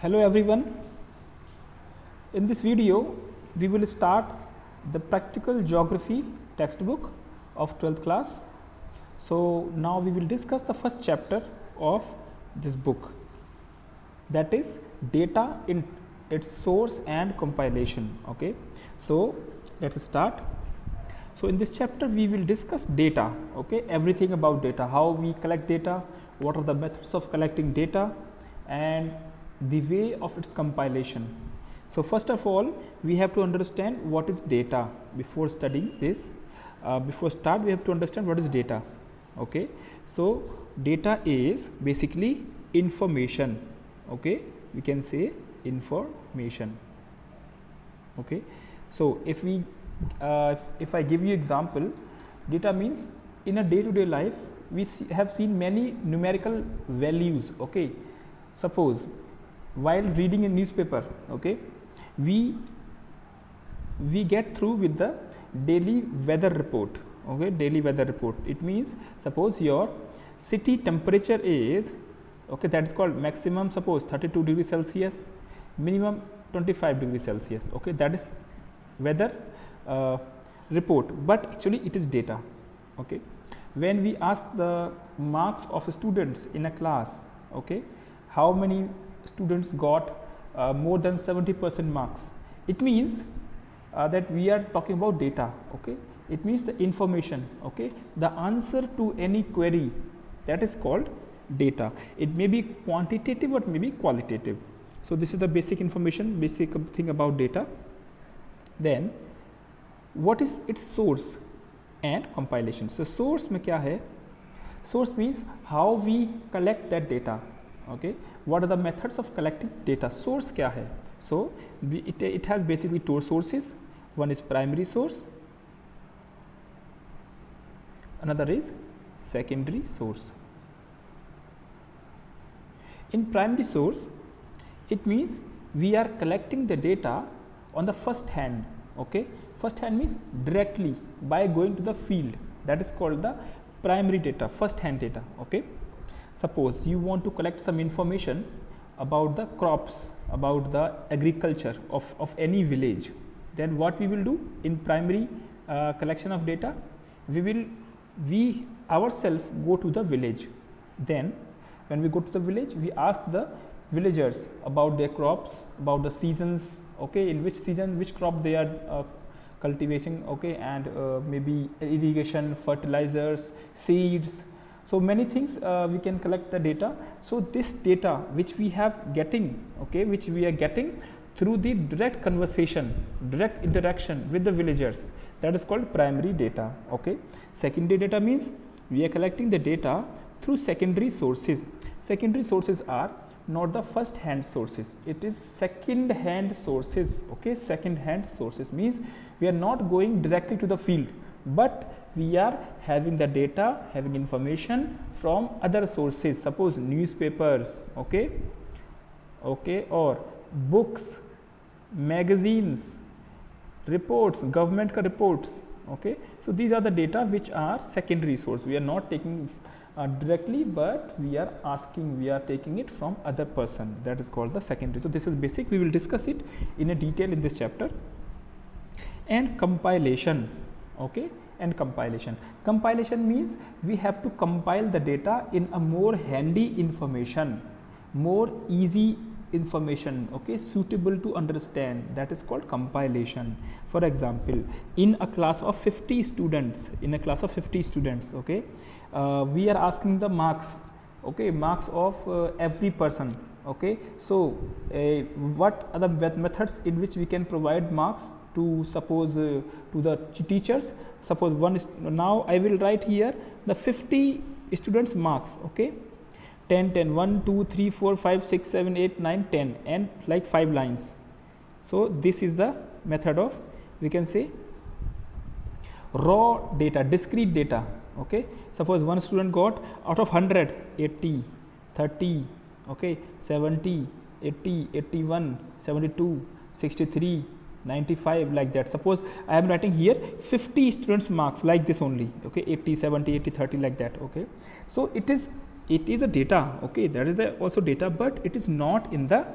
Hello everyone. In this video, we will start the practical geography textbook of 12th class. So now we will discuss the first chapter of this book, that is data in its source and compilation. Okay, so let's start. So in this chapter we will discuss data, okay, everything about data, how we collect data, what are the methods of collecting data, and the way of its compilation. So first of all, we have to understand what is data before studying this. Before start, we have to understand what is data. Okay, so data is basically information. Okay, we can say information. Okay, so if I give you example, data means in a day-to-day life we have seen many numerical values. Okay, suppose while reading a newspaper, okay, we get through with the daily weather report. Okay, daily weather report, it means suppose your city temperature is, okay, that is called maximum, suppose 32 degrees Celsius, minimum 25 degrees Celsius. Okay, that is weather report, but actually it is data. Okay, when we ask the marks of students in a class, okay, how many students got more than 70% marks, it means that we are talking about data. Okay, it means the information, okay, the answer to any query, that is called data. It may be quantitative or it may be qualitative. So this is the basic information, basic thing about data. Then what is its source and compilation? So source में क्या है? Source means how we collect that data. Okay, what are the methods of collecting data? Source क्या है? So it has basically two sources. One is primary source, another is secondary source. In primary source, it means we are collecting the data on the first hand. Okay, first hand means directly by going to the field, that is called the primary data, first hand data. Okay, suppose you want to collect some information about the crops, about the agriculture of any village, then what we will do in primary collection of data, we ourselves go to the village. Then when we go to the village, we ask the villagers about their crops, about the seasons, okay, in which season which crop they are cultivating, okay, and maybe irrigation, fertilizers, seeds. So many things we can collect the data. So this data which we have getting, okay, which we are getting through the direct conversation, direct interaction with the villagers, that is called primary data. Okay, secondary data means we are collecting the data through secondary sources. Secondary sources are not the first hand sources, it is second hand sources. Okay, second hand sources means we are not going directly to the field, but we are having the data, having information from other sources, suppose newspapers, okay, or books, magazines, reports, government ka reports. Okay, so these are the data which are secondary source. We are not taking directly, but we are taking it from other person, that is called the secondary. So this is basic, we will discuss it in a detail in this chapter. And compilation, okay, and compilation means we have to compile the data in a more handy information, more easy information, okay, suitable to understand, that is called compilation. For example, in a class of 50 students, okay, we are asking the marks, okay, marks of every person. Okay, so what are the methods in which we can provide marks to, suppose to the teachers? Suppose one is, now I will write here the 50 students marks, okay, 10 1 2 3 4 5 6 7 8 9 10, and like 5 lines. So this is the method of, we can say, raw data, discrete data. Okay, suppose one student got out of 100 80, 30, okay, 70, 80, 81, 72, 63, 95, like that. Suppose I am writing here 50 students marks like this only, okay, 80, 70, 80, 30, like that. Okay, so it is a data, okay, that is the also data, but it is not in the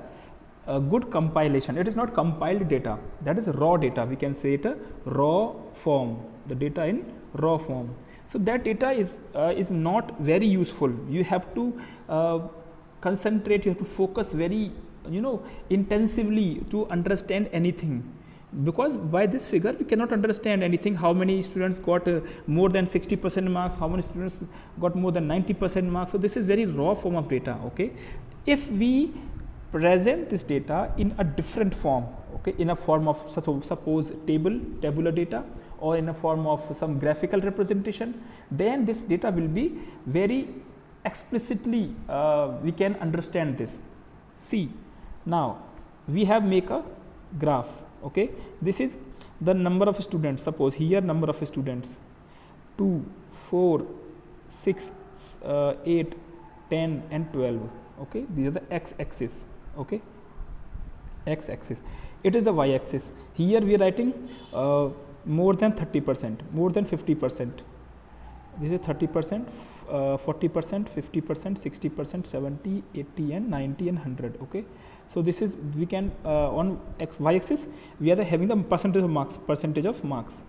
a good compilation. It is not compiled data, that is raw data. We can say it a raw form, the data in raw form. So that data is not very useful. You have to concentrate, you have to focus very intensively to understand anything, because by this figure we cannot understand anything. How many students got more than 60% marks, how many students got more than 90% marks. So this is very raw form of data. Okay, if we present this data in a different form, okay, in a form of suppose tabular data, or in a form of some graphical representation, then this data will be very explicitly we can understand this. See, now we have make a graph. Okay, this is the number of students. Suppose here number of students 2, 4, 6, 8, 10 and 12. Okay, these are the x-axis. Okay, x-axis. It is the y-axis. Here we are writing more than 30%, more than 50%. This is 30%, 40%, 50%, 60%, 70, 80 and 90 and 100. Okay, so this is, we can on y-axis we are having the percentage of marks.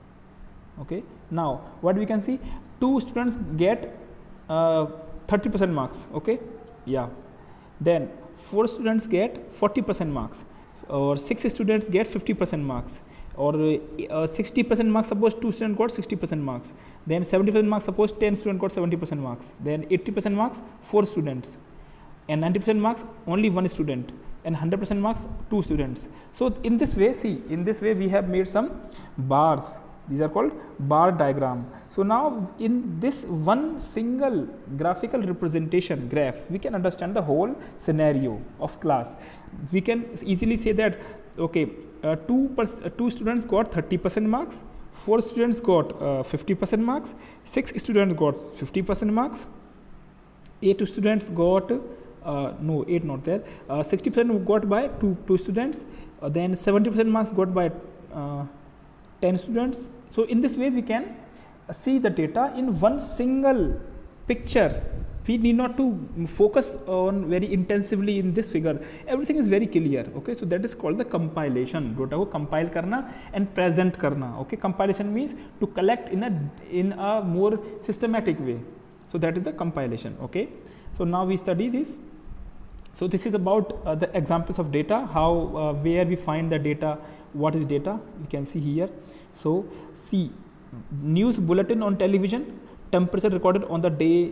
Okay, now what we can see, 2 students get 30% marks. Okay, yeah, then 4 students get 40% marks, or 6 students get 50% marks, or 60% marks, suppose 2 students got 60% marks, then 70% marks, suppose 10 students got 70% marks, then 80% marks 4 students, and 90% marks only 1 student, and 100% marks 2 students. So in this way, see, in this way we have made some bars. These are called bar diagram. So now in this one single graphical representation graph, we can understand the whole scenario of class. We can easily say that, okay, 2 students got 30% marks, 4 students got 50% marks, 6 students got 50% marks, 8 students got no, 8 not there, 60% got by 2 students, then 70% marks got by 10 students. So in this way we can see the data in one single picture. We need not to focus on very intensively in this figure. Everything is very clear. Okay, so that is called the compilation. Data को compile करना and present करना. Okay, compilation means to collect in a more systematic way. So that is the compilation. Okay, so now we study this. So this is about the examples of data, how where we find the data, what is data, we can see here. So see, news bulletin on television, temperature recorded on the day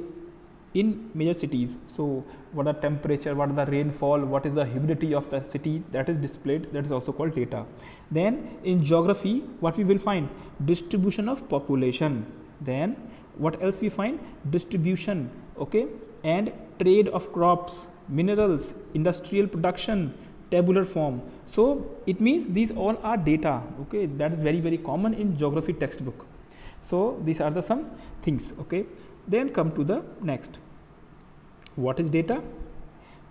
in major cities. So what are temperature, what are the rainfall, what is the humidity of the city, that is displayed, that is also called data. Then in geography, what we will find, distribution of population. Then what else we find, distribution, okay, and trade of crops, minerals, industrial production, tabular form. So it means these all are data. Okay, that is very, very common in geography textbook. So these are the some things. Okay, then come to the next. What is data?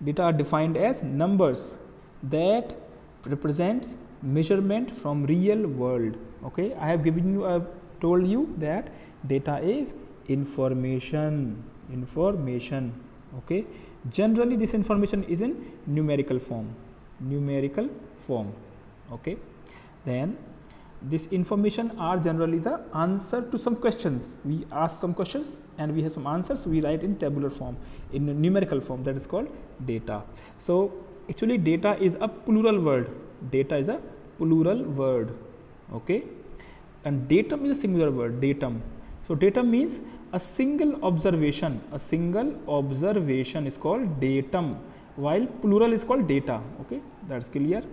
Data are defined as numbers that represents measurement from real world. Okay, I have given you, told you that data is information. Okay, generally this information is in numerical form. Okay, then this information are generally the answer to some questions. We ask some questions and we have some answers, we write in tabular form, in a numerical form, that is called data. So actually data is a plural word. Okay, and datum is a singular word, datum. So datum means a single observation is called datum, while plural is called data. Okay, that's clear.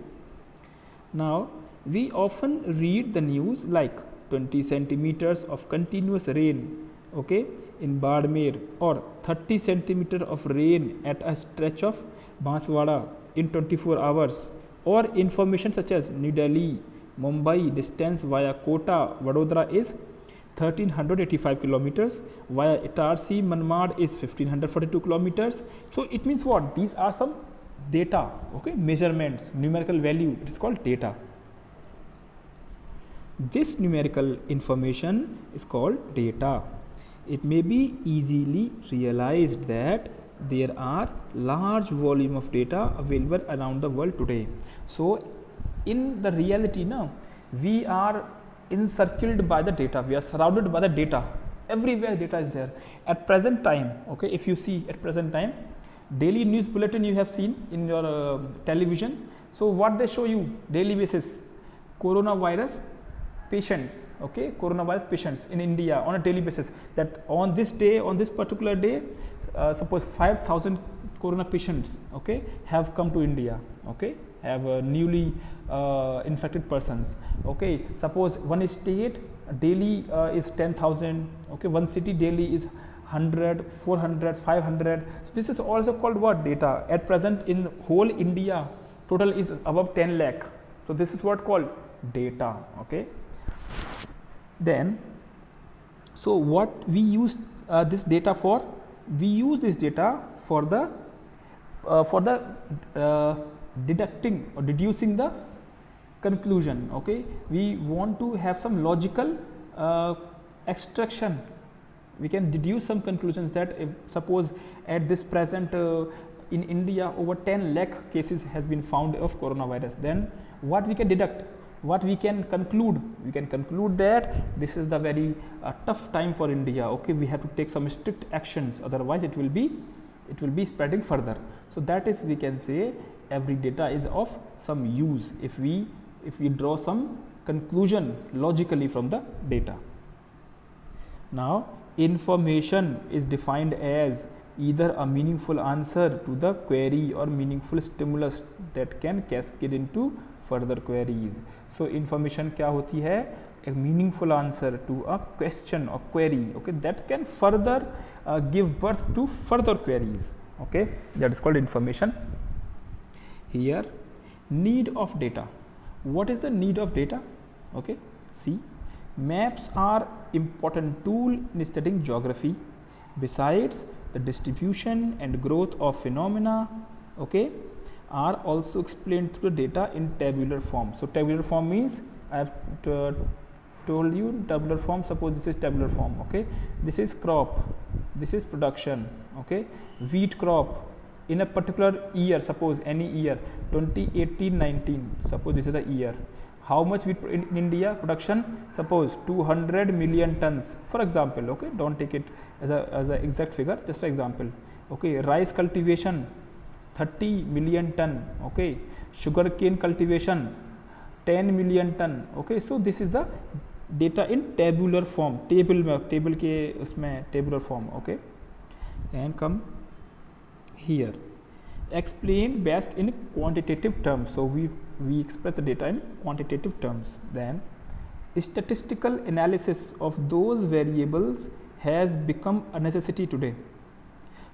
Now we often read the news like 20 centimeters of continuous rain, okay, in Badmer, or 30 centimeters of rain at a stretch of Banswara in 24 hours, or information such as New Delhi, Mumbai distance via Kota, Vadodara is 1385 kilometers, via Itarsi, Manmad is 1542 kilometers. So it means what? These are some data, okay, measurements, numerical value, it is called data. This numerical information is called data. It may be easily realized that there are large volume of data available around the world today. So in the reality now, we are encircled by the data, we are surrounded by the data, everywhere data is there at present time. Okay, if you see at present time, daily news bulletin you have seen in your television. So what they show you daily basis, coronavirus patients, okay, coronavirus patients in India on a daily basis, that on this day, on this particular day, suppose 5,000 corona patients, okay, have come to India, okay, have newly infected persons. Okay, suppose one state daily is 10,000, okay, one city daily is 100, 400, 500. So this is also called what? Data. At present in whole India, total is above 10 lakh. So this is what called data. Okay. Then, so what we use this data for? We use this data for the deducting or deducing the conclusion. Okay, we want to have some logical extraction. We can deduce some conclusions that if suppose at this present in India over 10 lakh cases has been found of coronavirus, then what we can deduct, what we can conclude? We can conclude that this is the very tough time for India. Okay, we have to take some strict actions, otherwise it will be spreading further. So that is, we can say, every data is of some use if we draw some conclusion logically from the data. Now information is defined as either a meaningful answer to the query or meaningful stimulus that can cascade into further queries. So information क्या होती है? A meaningful answer to a question or query, okay, that can further give birth to further queries. Okay, that is called information. Here, need of data. What is the need of data? Okay, see, maps are important tool in studying geography. Besides the distribution and growth of phenomena, okay, are also explained through the data in tabular form. So tabular form means I have told you tabular form. Suppose this is tabular form. Okay, this is crop, this is production. Okay, wheat crop in a particular year, suppose any year 2018-19, suppose this is the year. How much wheat in India production? Suppose 200 million tons, for example. Okay, don't take it as a exact figure, just an example. Okay, rice cultivation 30 million ton. Okay, sugar cane cultivation 10 million ton. Okay, so this is the data in tabular form, table के उसमें tabular form. Okay, and come here, explain best in quantitative terms. So we express the data in quantitative terms. Then statistical analysis of those variables has become a necessity today.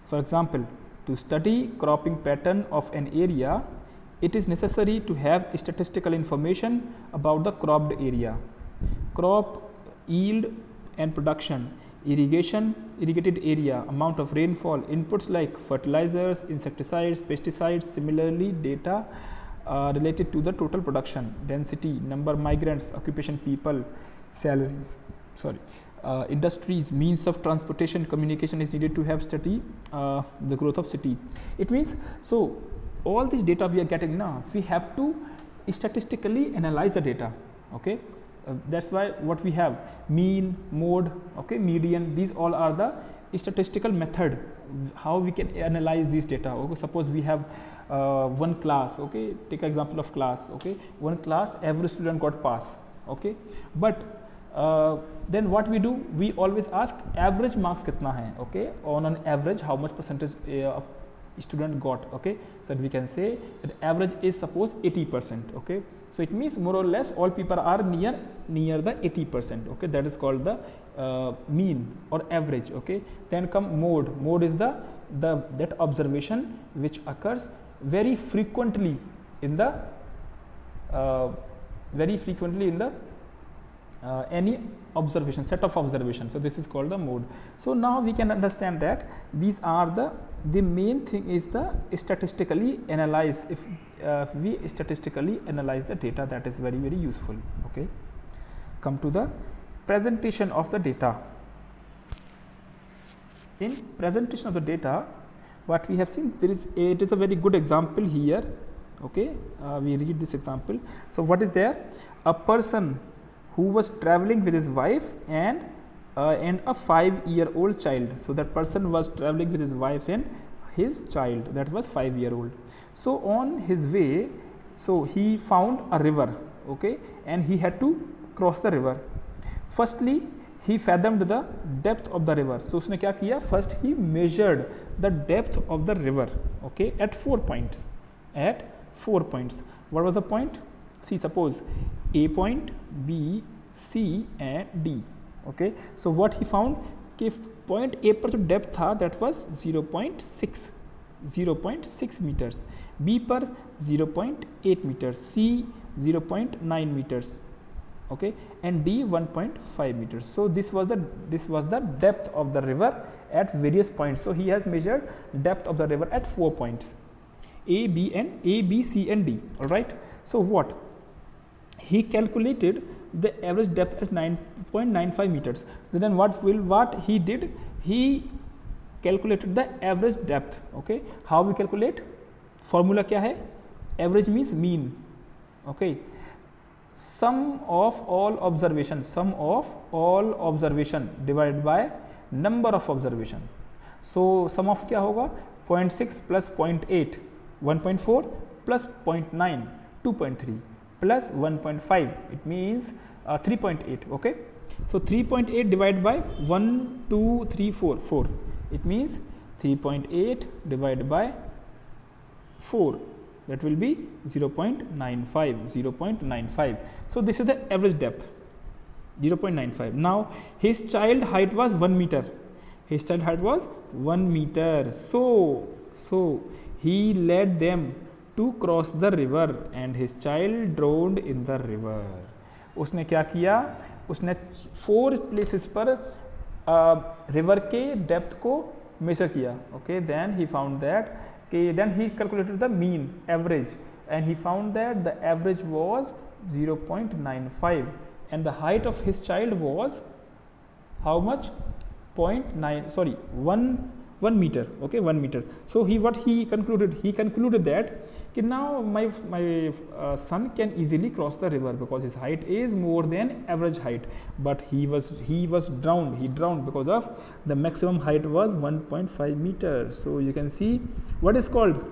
For example, to study cropping pattern of an area, it is necessary to have statistical information about the cropped area, crop yield and production, irrigated area, amount of rainfall, inputs like fertilizers, insecticides, pesticides. Similarly, data related to the total production, density, number of migrants, occupation people, salaries, industries, means of transportation, communication is needed to have study the growth of city. It means, so all this data we are getting now, we have to statistically analyze the data. Okay, that's why what we have, mean, mode, okay, median, these all are the statistical method how we can analyze this data. Okay, suppose we have one class. Okay, take an example of class. Okay, one class, every student got pass. Okay, but then what we do, we always ask average marks kitna hai. Okay, on an average how much percentage student got. Okay, so we can say that average is suppose 80%. Okay, so it means more or less all people are near the 80%. Okay, that is called the mean or average. Okay, then come mode is that observation which occurs very frequently in the any observation, set of observation. So this is called the mode. So now we can understand that these are the main thing is the statistically analyze. If we statistically analyze the data, that is very useful. Okay, come to the presentation of the data. In presentation of the data, what we have seen, it is a very good example here. Okay, we read this example. So what is there? A person who was traveling with his wife and a 5-year-old child. So that person was traveling with his wife and his child, that was 5-year-old. So on his way, so he found a river, okay, and he had to cross the river. Firstly, he fathomed the depth of the river. So उसने क्या किया? First he measured the depth of the river, okay, at 4 points. At 4 points. What was the point? See, suppose A point, B, C and D. Okay. So what he found? कि point A पर जो depth था, that was 0.6 meters. B पर 0.8 meters. C 0.9 meters. Okay, and D 1.5 meters. So this was the depth of the river at various points. So he has measured depth of the river at 4 points, A, B, C and D. All right. So what? He calculated the average depth as 9.95 meters. So then what he did? He calculated the average depth. Okay. How we calculate? Formula क्या है? Average means mean. Okay. Sum of all observation divided by number of observation. So sum of क्या होगा? 0.6 plus 0.8 1.4 plus 0.9 2.3 plus 1.5, it means 3.8. okay, so 3.8 divided by 1 2 3 4, it means 3.8 divided by 4, that will be 0.95. So this is the average depth, 0.95. Now his child height was 1 meter. So he led them to cross the river and his child drowned in the river. उसने क्या किया? उसने 4 places पर river के depth को measure किया. Okay, then he found that, then he calculated the mean average and he found that the average was 0.95 and the height of his child was how much? 1 meter. Okay, 1 meter. So what he concluded? He concluded that now my son can easily cross the river because his height is more than average height, but he drowned. He drowned because of the maximum height was 1.5 meters. So you can see what is called.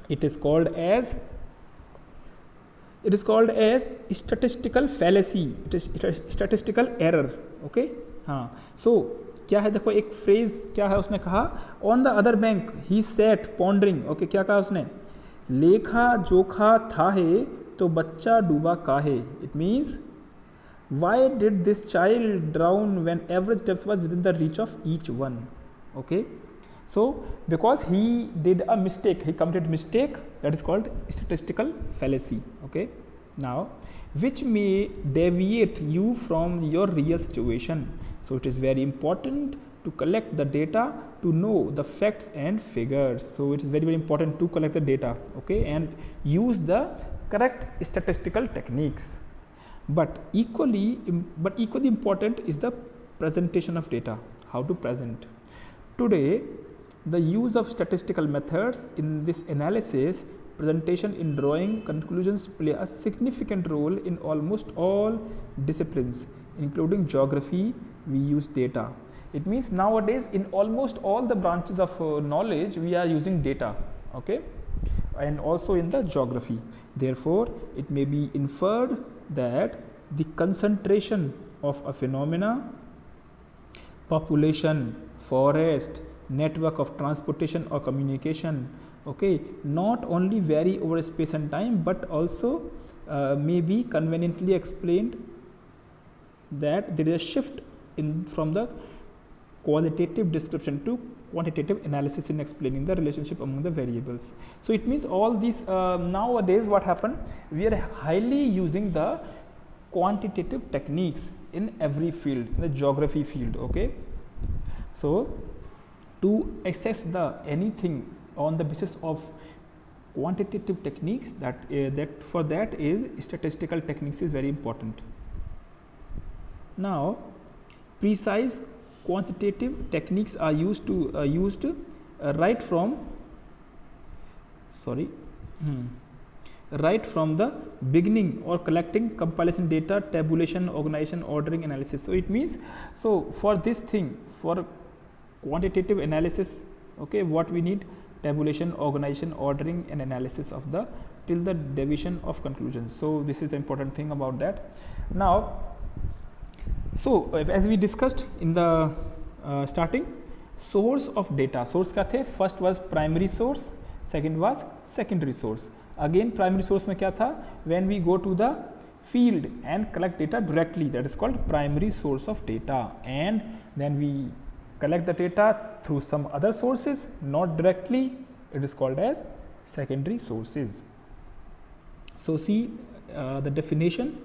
It is called as statistical fallacy. It is statistical error. Okay. हाँ. So क्या है? देखो एक phrase क्या है, उसने कहा on the other bank he set pondering. Okay, क्या कहा उसने? लेखा जोखा था है तो बच्चा डूबा काहे. It means why did this child drown when average depth was with in the reach of each one. Okay, so because he did a mistake, he committed mistake, that is called statistical fallacy. Okay, now which may deviate you from your real situation. So it is very important to collect the data to know the facts and figures. So it is very important to collect the data, okay, and use the correct statistical techniques. But equally important is the presentation of data, how to present. Today, the use of statistical methods in this analysis, presentation in drawing conclusions play a significant role in almost all disciplines, including geography. We use data. It means nowadays in almost all the branches of knowledge we are using data, okay, and also in the geography. Therefore, it may be inferred that the concentration of a phenomena, population, forest, network of transportation or communication, okay, not only vary over space and time but also may be conveniently explained that there is a shift from the qualitative description to quantitative analysis in explaining the relationship among the variables. So it means all these nowadays what happened, we are highly using the quantitative techniques in every field, in the geography field. Okay, so to assess the anything on the basis of quantitative techniques, that for that is statistical techniques is very important. Now precise quantitative techniques are used right from right from the beginning, or collecting, compilation data, tabulation, organization, ordering, analysis. So it means, so for this thing, for quantitative analysis, okay, what we need? Tabulation, organization, ordering, and analysis of the till the division of conclusions. So this is the important thing about that. Now, so as we discussed in the starting, source of data, source क्या थे? First was primary source, second was secondary source. Again primary source में क्या था? When we go to the field and collect data directly, that is called primary source of data, and then we collect the data through some other sources, not directly, it is called as secondary sources. So see the definition: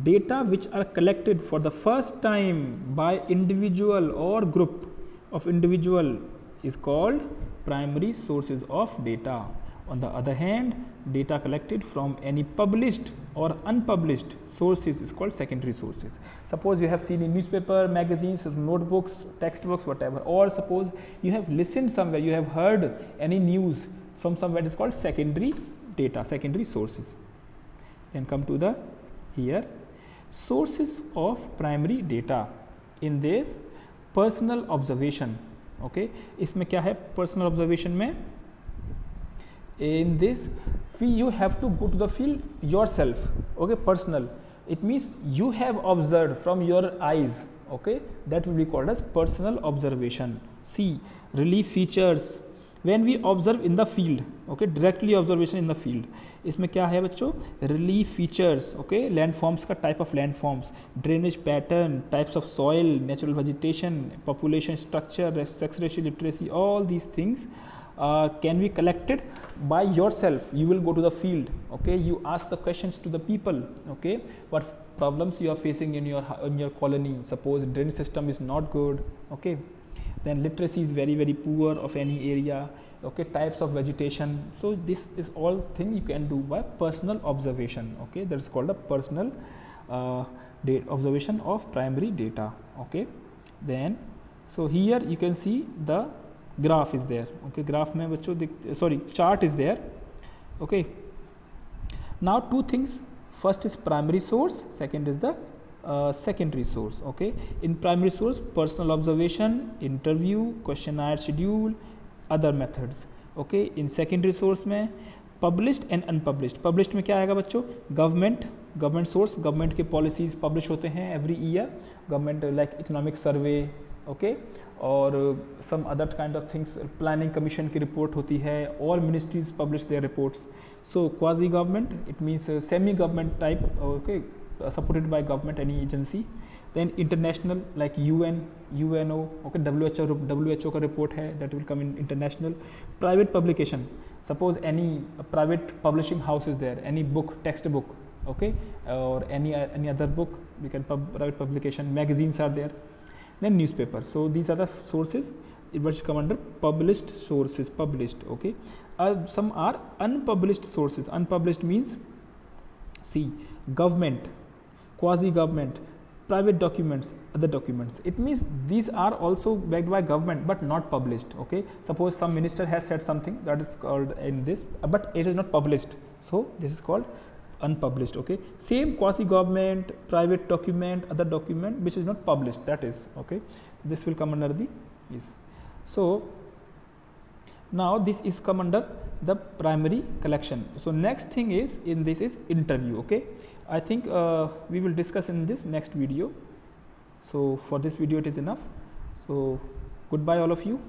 data which are collected for the first time by individual or group of individual is called primary sources of data. On the other hand, data collected from any published or unpublished sources is called secondary sources. Suppose you have seen in newspaper, magazines, notebooks, textbooks, whatever, or suppose you have listened somewhere, you have heard any news from somewhere, it is called secondary data, secondary sources. Then come to the here sources of primary data. In this, personal observation, okay, इसमें क्या है? Personal observation में, in this you have to go to the field yourself, okay, personal, it means you have observed from your eyes, okay, that will be called as personal observation. See, relief features, when we observe in the field, okay, directly observation in the field, इसमें क्या है बच्चों? relief features, okay, landforms का type of landforms, drainage pattern, types of soil, natural vegetation, population structure, sex ratio, literacy, all these things can be collected by yourself. You will go to the field, okay, you ask the questions to the people, okay, what problems you are facing in your colony. Suppose drainage system is not good, okay, then literacy is very very poor of any area, okay, types of vegetation. So this is all thing you can do by personal observation, okay, that is called a personal observation of primary data, okay. Then so here you can see the graph is there, okay, graph में बच्चों sorry chart is there, okay. Now two things, first is primary source, second is the secondary source, okay. In primary source, personal observation, interview, questionnaire schedule, other methods, okay. In secondary source में published and unpublished. Published में क्या आएगा बच्चों? government source, government के policies publish होते हैं every year, government like economic survey, okay, और some other kind of things, planning commission की report होती है, all ministries publish their reports. So quasi government, it means semi government type, okay, supported by government, any agency. Then international like UN, UNO, okay, WHO का report है, that will come in international. Private publication, suppose any private publishing house is there, any book, textbook, okay, or any other book, we can private publication, magazines are there. Then newspaper. So these are the sources which come under published sources, published, okay. Some are unpublished sources. Unpublished means, see, government, quasi government, private documents, other documents. It means these are also backed by government but not published, okay. Suppose some minister has said something, that is called in this, but it is not published, so this is called unpublished, okay. Same quasi government, private document, other document which is not published, that is, okay, this will come under the is. So now this is come under the primary collection. So next thing is in this is interview, okay. I think we will discuss in this next video. So for this video it is enough. So goodbye all of you.